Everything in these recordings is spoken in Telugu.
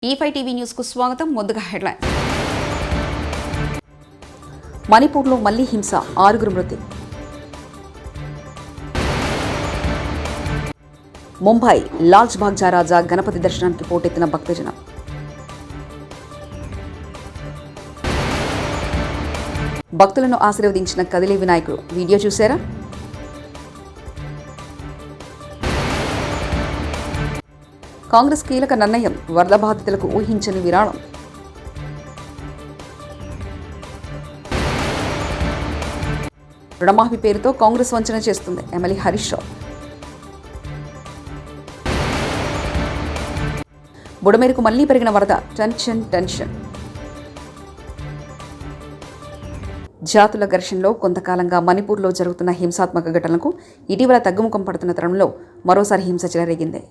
E5 టీవీ న్యూస్ కు స్వాగతం. ముందుగా హెడ్లైన్. మణిపూర్లో మళ్లీ హింస, 6 మృతి. ముంబై లాల్జ్ బాగ్ రాజా గణపతి దర్శనానికి పోటెత్తిన భక్తజనం. భక్తులను ఆశీర్వదించిన కదిలే వినాయకుడు. వీడియో చూశారా? కాంగ్రెస్ కీలక నిర్ణయం, వరద బాధితులకు ఊహించని విరాళం. రుణమాఫీ పేరుతో కాంగ్రెస్ వంచన చేస్తుంది, ఎమ్మెల్యే హరీష్ రావు. బుడమేరుకు మళ్లీ పెరిగిన వరద, టెన్షన్. జాతుల ఘర్షణలో కొంతకాలంగా మణిపూర్లో జరుగుతున్న హింసాత్మక ఘటనలకు ఇటీవల తగ్గుముఖం పడుతున్న తరుణంలో మరోసారి హింస చెలరేగింది.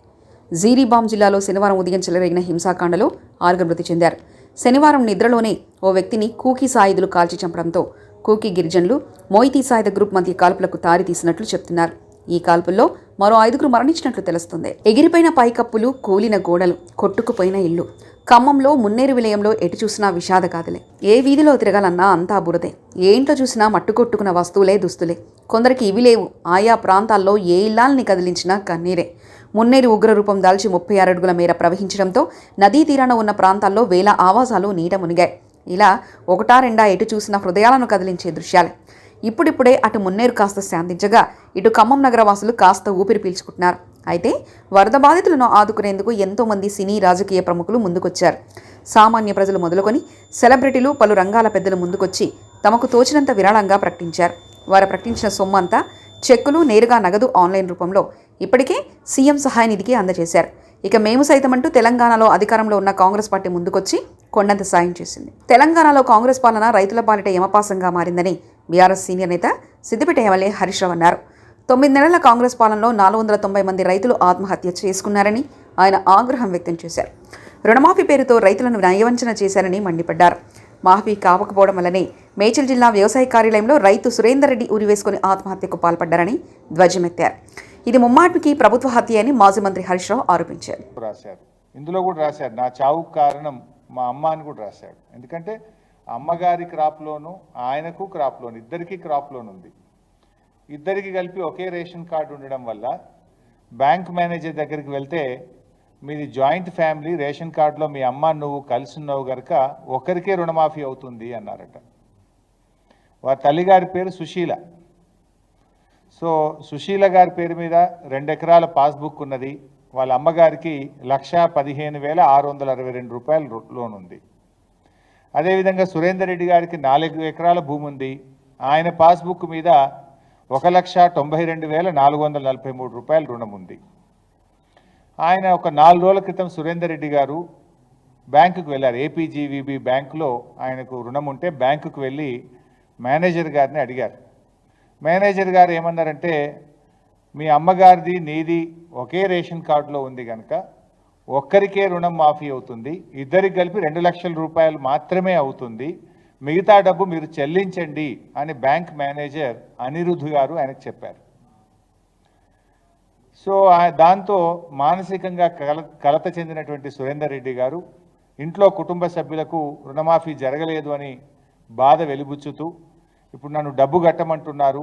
జీరీబామ్ జిల్లాలో శనివారం ఉదయం చెలరేగిన హింసాకాండలో 6 మృతి చెందారు. శనివారం నిద్రలోనే ఓ వ్యక్తిని కూకీ సాయుధులు కాల్చి చంపడంతో కూకీ గిరిజనులు మోయితీ సాయుధ గ్రూప్ మధ్య కాల్పులకు తారి తీసినట్లు చెప్తున్నారు. ఈ కాల్పుల్లో మరో 5 మరణించినట్లు తెలుస్తుంది. ఎగిరిపోయిన పైకప్పులు, కూలిన గోడలు, కొట్టుకుపోయిన ఇళ్లు. ఖమ్మంలో మున్నేరు విలయంలో ఎటు చూసినా విషాదగాథలే. ఏ వీధిలో తిరగాలన్నా అంతా బురదే. ఏ ఇంట్లో చూసినా మట్టుకొట్టుకున్న వస్తువులే, దుస్తులే. కొందరికి ఇవి లేవు. ఆయా ప్రాంతాల్లో ఏ ఇల్లాల్ని కదిలించినా కన్నీరే. మున్నేరు ఉగ్రరూపం దాల్చి 36 అడుగుల మేర ప్రవహించడంతో నదీ తీరాన ఉన్న ప్రాంతాల్లో వేల ఆవాసాలు నీట మునిగాయి. ఇలా ఒకటా రెండా ఎటు చూసిన హృదయాలను కదిలించే దృశ్యాలే. ఇప్పుడిప్పుడే అటు మున్నేరు కాస్త శాంతించగా, ఇటు ఖమ్మం నగరవాసులు కాస్త ఊపిరి పీల్చుకుంటున్నారు. అయితే వరద బాధితులను ఆదుకునేందుకు ఎంతోమంది సినీ, రాజకీయ ప్రముఖులు ముందుకొచ్చారు. సామాన్య ప్రజలు మొదలుకొని సెలబ్రిటీలు, పలు రంగాల పెద్దలు ముందుకొచ్చి తమకు తోచినంత విరాళంగా ప్రకటించారు. వారు ప్రకటించిన సొమ్మంతా చెక్కులు, నేరుగా నగదు, ఆన్లైన్ రూపంలో ఇప్పటికే సీఎం సహాయ నిధికి అందజేశారు. ఇక మేము సైతమంటూ తెలంగాణలో అధికారంలో ఉన్న కాంగ్రెస్ పార్టీ ముందుకొచ్చి కొండంత సాయం చేసింది. తెలంగాణలో కాంగ్రెస్ పాలన రైతుల పాలిట యమపాసంగా మారిందని బీఆర్ఎస్ సీనియర్ నేత సిద్దిపేట ఎమ్మెల్యే హరీష్ రావు అన్నారు. 9 నెలల కాంగ్రెస్ పాలనలో 490 మంది రైతులు ఆత్మహత్య చేసుకున్నారని ఆయన ఆగ్రహం వ్యక్తం చేశారు. రుణమాఫీ పేరుతో రైతులను నయవంచన చేశారని మండిపడ్డారు. మాఫీ కావకపోవడం వల్లనే మేడ్చల్ జిల్లా వ్యవసాయ కార్యాలయంలో రైతు సురేందర్ రెడ్డి ఉరివేసుకుని ఆత్మహత్యకు పాల్పడ్డారని ధ్వజమెత్తారు. ఇది ముమ్మాటికి ప్రభుత్వ హత్య అని మాజీ మంత్రి హరీష్ రావు ఆరోపించారు. ఇందులో కూడా రాశారు, నా చావుకు కారణం మా అమ్మ అని కూడా రాశాడు. ఎందుకంటే అమ్మగారి క్రాప్లోను, ఆయనకు క్రాప్లోను, ఇద్దరికి క్రాప్లోను ఉంది. ఇద్దరికి కలిపి ఒకే రేషన్ కార్డు ఉండడం వల్ల బ్యాంక్ మేనేజర్ దగ్గరికి వెళ్తే, మీది జాయింట్ ఫ్యామిలీ, రేషన్ కార్డులో మీ అమ్మ నువ్వు కలిసి ఉన్నావు కనుక ఒకరికే రుణమాఫీ అవుతుంది అన్నారట. వారి తల్లిగారి పేరు సుశీల. సో సుశీల గారి పేరు మీద 2 ఎకరాల పాస్బుక్ ఉన్నది. వాళ్ళ అమ్మగారికి 1,15,662 రూపాయల లోన్ ఉంది. అదేవిధంగా సురేందర్ రెడ్డి గారికి 4 ఎకరాల భూమి ఉంది. ఆయన పాస్బుక్ మీద 1,92,443 రూపాయల రుణం ఉంది. ఆయన ఒక 4 రోజుల క్రితం సురేందర్ రెడ్డి గారు బ్యాంకుకు వెళ్ళారు. ఏపీజీవీబీ బ్యాంకులో ఆయనకు రుణం ఉంటే బ్యాంకుకు వెళ్ళి మేనేజర్ గారిని అడిగారు. మేనేజర్ గారు ఏమన్నారంటే, మీ అమ్మగారిది నీది ఒకే రేషన్ కార్డులో ఉంది కనుక ఒక్కరికే రుణం మాఫీ అవుతుంది, ఇద్దరికి కలిపి 2 లక్షల రూపాయలు మాత్రమే అవుతుంది, మిగతా డబ్బు మీరు చెల్లించండి అని బ్యాంక్ మేనేజర్ అనిరుద్ధ్ గారు ఆయనకు చెప్పారు. సో దాంతో మానసికంగా కలత చెందినటువంటి సురేందర్ రెడ్డి గారు ఇంట్లో కుటుంబ సభ్యులకు రుణమాఫీ జరగలేదు అని బాధ వెలిబుచ్చుతూ, ఇప్పుడు నన్ను డబ్బు కట్టమంటున్నారు,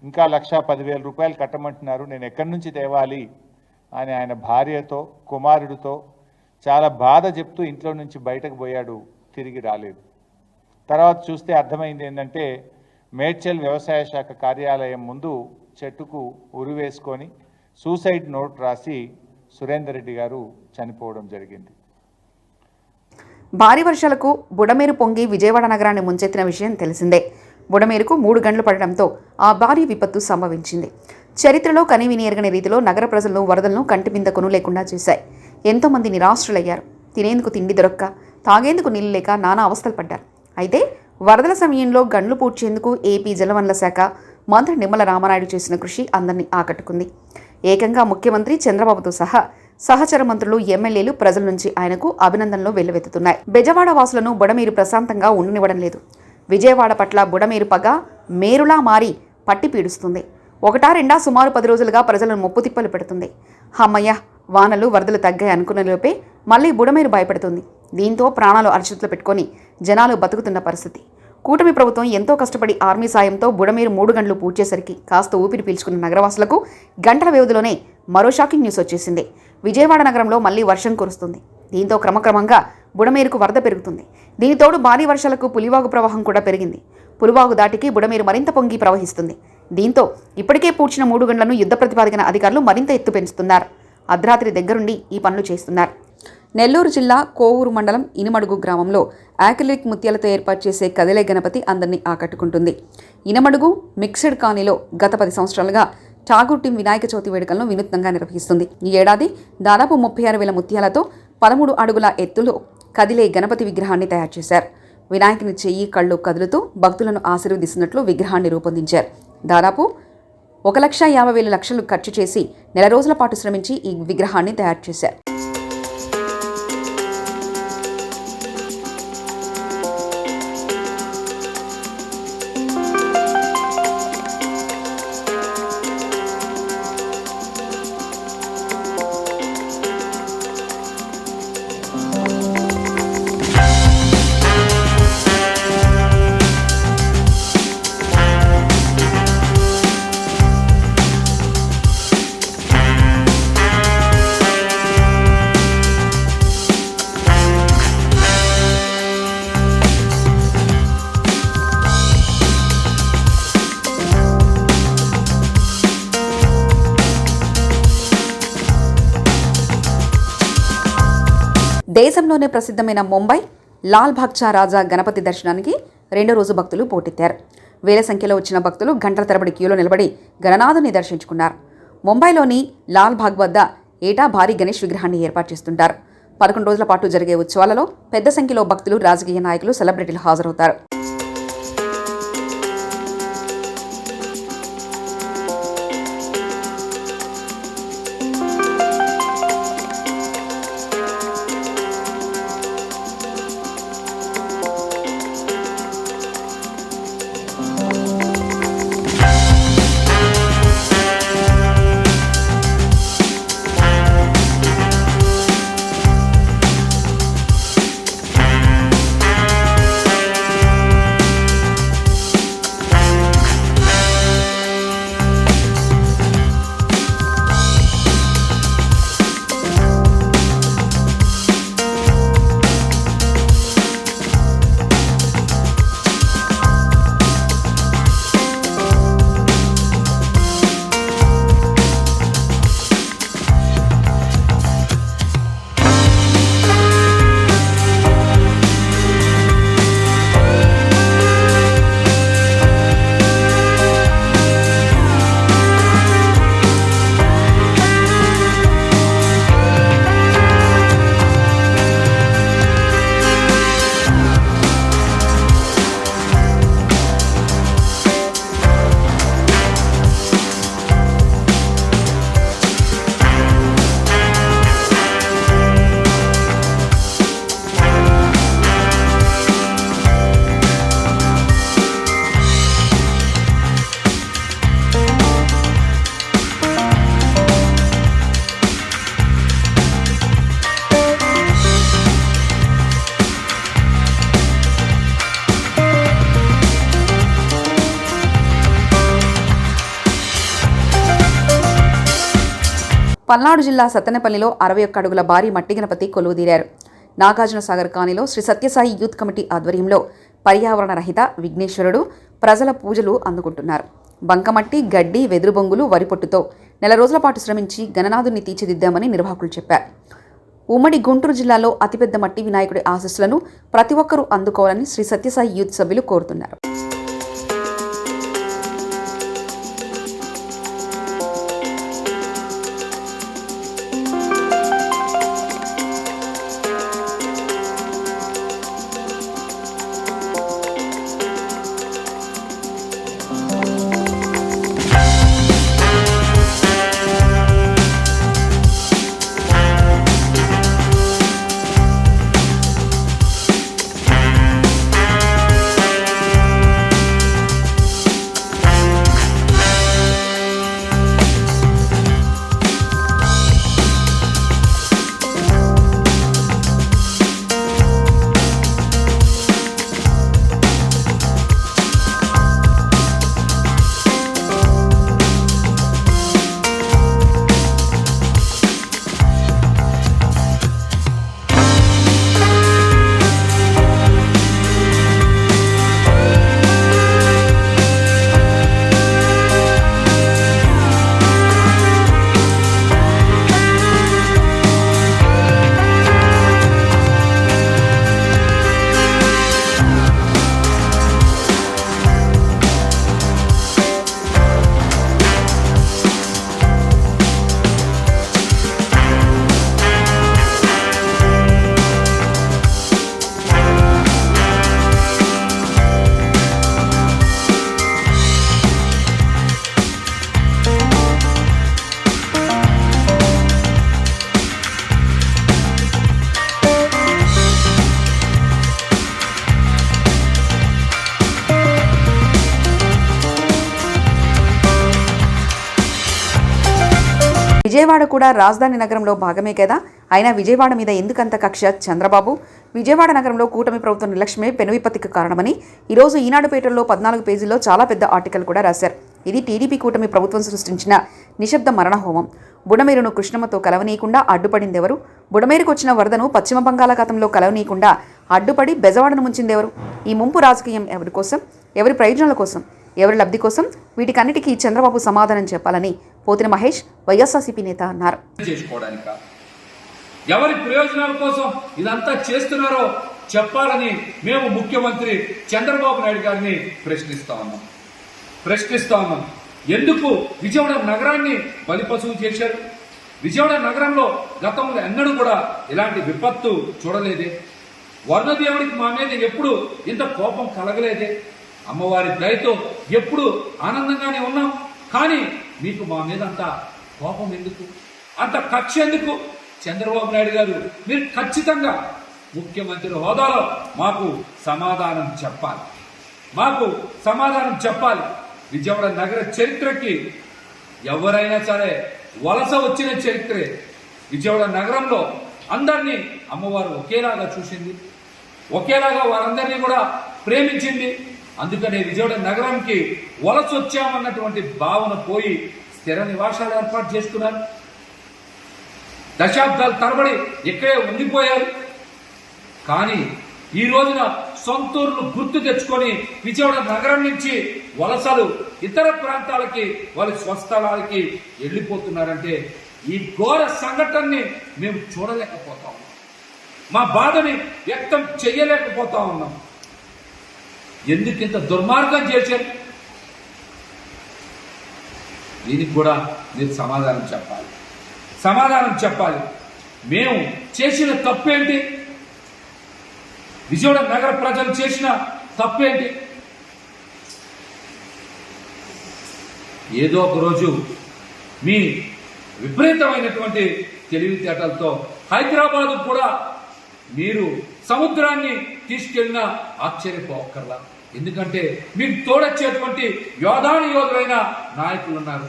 ఇంకా 1,10,000 రూపాయలు కట్టమంటున్నారు, నేను ఎక్కడి నుంచి తేవాలి అని ఆయన భార్యతో, కుమారుడితో చాలా బాధ చెప్తూ ఇంట్లో నుంచి బయటకు పోయాడు. తిరిగి రాలేదు. తర్వాత చూస్తే అర్థమైంది ఏంటంటే, మేడ్చల్ వ్యవసాయ శాఖ కార్యాలయం ముందు చెట్టుకు ఉరివేసుకొని సూసైడ్ నోట్ రాసి సురేందర్ రెడ్డి గారు చనిపోవడం జరిగింది. భారీ వర్షాలకు బుడమేరు పొంగి విజయవాడ నగరాన్ని ముంచెత్తిన విషయం తెలిసిందే. బుడమేరుకు 3 గంటలు పడడంతో ఆ భారీ విపత్తు సంభవించింది. చరిత్రలో కనీవిని ఎరగని రీతిలో నగర ప్రజలను వరదలను కంటిమింద కొనులేకుండా చేశాయి. ఎంతోమంది నిరాశ్రులయ్యారు. తినేందుకు తిండి దొరక్క, తాగేందుకు నీళ్లు లేక నానా అవస్థలు పడ్డారు. అయితే వరదల సమయంలో గండ్లు పూడ్చేందుకు ఏపీ జలవనరుల శాఖ మంత్రి నిమ్మల రామానాయుడు చేసిన కృషి అందరినీ ఆకట్టుకుంది. ఏకంగా ముఖ్యమంత్రి చంద్రబాబుతో సహా సహచర మంత్రులు, ఎమ్మెల్యేలు ప్రజల నుంచి ఆయనకు అభినందనలు వెల్లువెత్తుతున్నాయి. బెజవాడ వాసులను బుడమేరు ప్రశాంతంగా ఉండనివ్వడం లేదు. విజయవాడ పట్ల బుడమేరు పగ మేరులా మారి పట్టి పీడుస్తుంది. ఒకటా రెండా సుమారు 10 రోజులుగా ప్రజలను ముప్పుతిప్పలు పెడుతుంది. అమ్మయ్య, వానలు వరదలు తగ్గాయి అనుకున్న లోపే మళ్లీ బుడమేరు భయపడుతుంది. దీంతో ప్రాణాలు అరచేతిలో పెట్టుకొని జనాలు బతుకుతున్న పరిస్థితి. కూటమి ప్రభుత్వం ఎంతో కష్టపడి ఆర్మీ సాయంతో బుడమేరు 3 గంటలు పూడ్చేసరికి కాస్త ఊపిరి పీల్చుకున్న నగరవాసులకు గంటల వ్యవధిలోనే మరో షాకింగ్ న్యూస్ వచ్చేసింది. విజయవాడ నగరంలో మళ్లీ వర్షం కురుస్తుంది. దీంతో క్రమక్రమంగా బుడమేరుకు వరద పెరుగుతుంది. దీనితోడు భారీ వర్షాలకు పులివాగు ప్రవాహం కూడా పెరిగింది. పులివాగు దాటికి బుడమేరు మరింత పొంగి ప్రవహిస్తుంది. దీంతో ఇప్పటికే పూడ్చిన 3 గంటలను యుద్ధ ప్రతిపాదికన అధికారులు మరింత ఎత్తు పెంచుతున్నారు. అర్ధరాత్రి దగ్గరుండి ఈ పనులు చేస్తున్నారు. నెల్లూరు జిల్లా కోవూరు మండలం ఇనమడుగు గ్రామంలో యాక్రిలిక్ ముత్యాలతో ఏర్పాటు చేసే కదిలే గణపతి అందరినీ ఆకట్టుకుంటుంది. ఇనమడుగు మిక్స్డ్ కాలనీలో గత 10 సంవత్సరాలుగా ఠాగూర్ టీం వినాయక చవితి వేడుకలను వినూత్నంగా నిర్వహిస్తుంది. ఈ ఏడాది దాదాపు 36,000 ముత్యాలతో 13 అడుగుల ఎత్తులో కదిలే గణపతి విగ్రహాన్ని తయారు చేశారు. వినాయకుని చెయ్యి కళ్ళు కదులుతూ భక్తులను ఆశీర్వదిస్తున్నట్లు విగ్రహాన్ని రూపొందించారు. దాదాపు 1,50,000 ఖర్చు చేసి నెల రోజుల పాటు శ్రమించి ఈ విగ్రహాన్ని తయారు చేశారు. దేశంలోనే ప్రసిద్ధమైన ముంబై లాల్ బాగ్చా రాజా గణపతి దర్శనానికి 2వ రోజు భక్తులు పోటెత్తారు. వేల సంఖ్యలో వచ్చిన భక్తులు గంటల తరబడి క్యూలో నిలబడి గణనాథుని దర్శించుకున్నారు. ముంబైలోని లాల్ బాగ్ వద్ద ఏటా భారీ గణేష్ విగ్రహాన్ని ఏర్పాటు చేస్తుంటారు. 11 రోజుల పాటు జరిగే ఉత్సవాలలో పెద్ద సంఖ్యలో భక్తులు, రాజకీయ నాయకులు, సెలబ్రిటీలు హాజరవుతారు. పల్నాడు జిల్లా సత్తెనపల్లిలో 61 అడుగుల భారీ మట్టి గణపతి కొలువుదీరారు. నాగార్జునసాగర్ కాలనీలో శ్రీ సత్యసాయి యూత్ కమిటీ ఆధ్వర్యంలో పర్యావరణ రహిత విఘ్నేశ్వరుడు ప్రజల పూజలు అందుకుంటున్నారు. బంకమట్టి, గడ్డి, వెదురు బొంగులు, వరిపొట్టుతో నెల రోజుల పాటు శ్రమించి గణనాథుని తీర్చిదిద్దామని నిర్వాహకులు చెప్పారు. ఉమ్మడి గుంటూరు జిల్లాలో అతిపెద్ద మట్టి వినాయకుడి ఆశీస్సులను ప్రతి ఒక్కరూ అందుకోవాలని శ్రీ సత్యసాయి యూత్ సభ్యులు కోరుతున్నారు. విజయవాడ కూడా రాజధాని నగరంలో భాగమే కదా. అయినా విజయవాడ మీద ఎందుకంత కక్ష చంద్రబాబు? విజయవాడ నగరంలో కూటమి ప్రభుత్వం నిర్లక్ష్యమే పెనువిపత్తికి కారణమని ఈరోజు ఈనాడు పేటర్లో 14 పేజీల్లో చాలా పెద్ద ఆర్టికల్ కూడా రాశారు. ఇది టీడీపీ కూటమి ప్రభుత్వం సృష్టించిన నిశ్శబ్ద మరణహోమం. బుడమేరును కృష్ణమ్మతో కలవనీయకుండా అడ్డుపడిందెవరు? బుడమేరుకు వచ్చిన వరదను పశ్చిమ బంగాళాఖాతంలో కలవనీయకుండా అడ్డుపడి బెజవాడను ముంచిందెవరు? ఈ ముంపు రాజకీయం ఎవరి కోసం, ఎవరి ప్రయోజనాల కోసం, ఎవరి లబ్ధి కోసం? వీటికన్నిటికీ చంద్రబాబు సమాధానం చెప్పాలని పోతిన మహేష్ వైఎస్ఆర్సీపీ నేత అన్నారు. ఎవరి ప్రయోజనాల కోసం ఇదంతా చేస్తున్నారో చెప్పాలని మేము ముఖ్యమంత్రి చంద్రబాబు నాయుడు గారిని ప్రశ్నిస్తా ఉన్నాం. ఎందుకు విజయవాడ నగరాన్ని బలిపశువు చేశారు? విజయవాడ నగరంలో గతంలో ఎన్నడూ కూడా ఇలాంటి విపత్తు చూడలేదే. వర్ణదేవుడికి మా మీద ఎప్పుడు ఇంత కోపం కలగలేదే. అమ్మవారి దయతో ఎప్పుడు ఆనందంగానే ఉన్నాం. కానీ మీకు మా మీద అంత కోపం ఎందుకు, అంత కక్ష ఎందుకు? చంద్రబాబు నాయుడు గారు, మీరు ఖచ్చితంగా ముఖ్యమంత్రి హోదాలో మాకు సమాధానం చెప్పాలి. విజయవాడ నగర చరిత్రకి ఎవరైనా సరే వలస వచ్చిన చరిత్రే. విజయవాడ నగరంలో అందరినీ అమ్మవారు ఒకేలాగా చూసింది, ఒకేలాగా వారందరినీ కూడా ప్రేమించింది. అందుకనే విజయవాడ నగరానికి వలస వచ్చామన్నటువంటి భావన పోయి స్థిర నివాసాలు ఏర్పాటు చేసుకున్నారు. దశాబ్దాల తరబడి ఇక్కడే ఉండిపోయారు. కానీ ఈ రోజున సొంతూరును గుర్తు తెచ్చుకొని విజయవాడ నగరం నుంచి వలసలు ఇతర ప్రాంతాలకి, వాళ్ళ స్వస్థలాలకి వెళ్ళిపోతున్నారంటే ఈ ఘోర సంఘటనని మేము చూడలేకపోతా ఉన్నాం. మా బాధని వ్యక్తం చెయ్యలేకపోతా ఉన్నాం. ఎందుకు ఇంత దుర్మార్గం చేశారు? దీనికి కూడా మీరు సమాధానం చెప్పాలి. మేము చేసిన తప్పేంటి? విజయవాడ నగర ప్రజలు చేసిన తప్పేంటి? ఏదో ఒక రోజు మీ విపరీతమైనటువంటి తెలివితేటలతో హైదరాబాద్ కూడా మీరు సముద్రాన్ని తీసుకెళ్లినా ఆశ్చర్యపోక్కర్లా. ఎందుకంటే మీకు తోడొచ్చేటువంటి యోధులైన నాయకులు ఉన్నారు.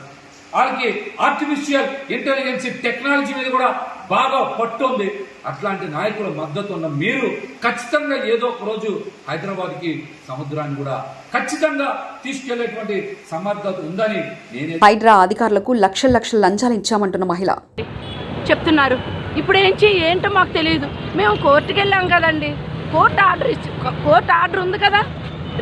వాళ్ళకి ఆర్టిఫిషియల్ ఇంటెలిజెన్స్ టెక్నాలజీ మీద కూడా బాగా పట్టుంది. అట్లాంటి నాయకుల మద్దతు ఉన్న మీరు ఖచ్చితంగా ఏదో ఒక రోజు హైదరాబాద్కి సముద్రాన్ని కూడా ఖచ్చితంగా తీసుకెళ్లేటువంటి సమర్థత ఉందని నేనే. హైడ్రా అధికారులకు లక్షల లంచాలు ఇచ్చామంటున్న మహిళ చెప్తున్నారు. ఇప్పుడు ఏంటో మాకు తెలియదు. మేము కోర్టుకి వెళ్ళాం కదండి. కోర్టు ఆర్డర్ ఉంది కదా,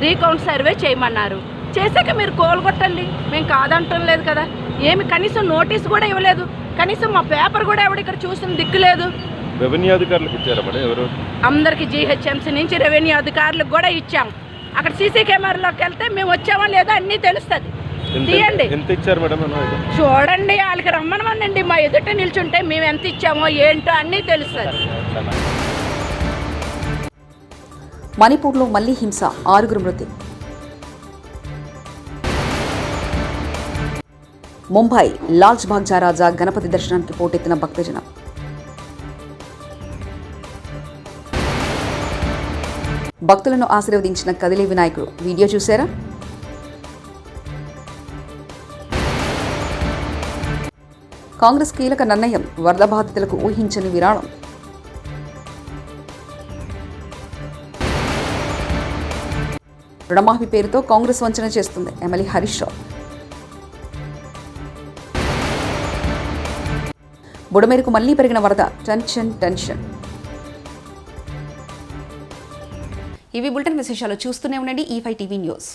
రీకౌంట్ సర్వే చేయమన్నారు. చేశాక మీరు కోలుగొట్టండి, మేము కాదంటం లేదు కదా. ఏమి కనీసం నోటీస్ కూడా ఇవ్వలేదు. కనీసం మా పేపర్ కూడా ఎవడు ఇక్కడ చూసిన దిక్కు లేదు. రెవెన్యూ అధికారులకు ఇచ్చారా మేడం? ఎవరు? అందరికి జీహెచ్ఎంసీ నుంచి రెవెన్యూ అధికారులకు కూడా ఇచ్చాం. అక్కడ సీసీ కెమెరాలోకి వెళ్తే మేము వచ్చామా లేదా అన్నీ తెలుస్తుంది. తీయండి. ఎంత ఇచ్చారు మేడం? చూడండి, వాళ్ళకి రమ్మనమనండి. మా ఎదుట నిల్చుంటే మేము ఎంత ఇచ్చామో ఏంటో అన్నీ తెలుస్తుంది. మణిపూర్లో మళ్లీ హింస, 6 మృతి. ముంబై లాల్చ్ బాగ్ రాజా గణపతి దర్శనానికి పోటెత్తిన భక్తజనం. భక్తులను ఆశీర్వదించిన కదిలే వినాయకుడు వీడియో చూశారా? కాంగ్రెస్ కీలక నిర్ణయం, వరద బాధితులకు ఊహించని విరాళం. రుణమాఫీ పేరుతో కాంగ్రెస్ వంచన చేస్తుంది ఎమ్మెల్యే హరీష్ రావు. బుడమేరుకు మళ్లీ పెరిగిన వరద, టెన్షన్. ఇవి బులెటిన్ విశేషాలు. చూస్తూనే ఉండండి E5 టీవీ న్యూస్.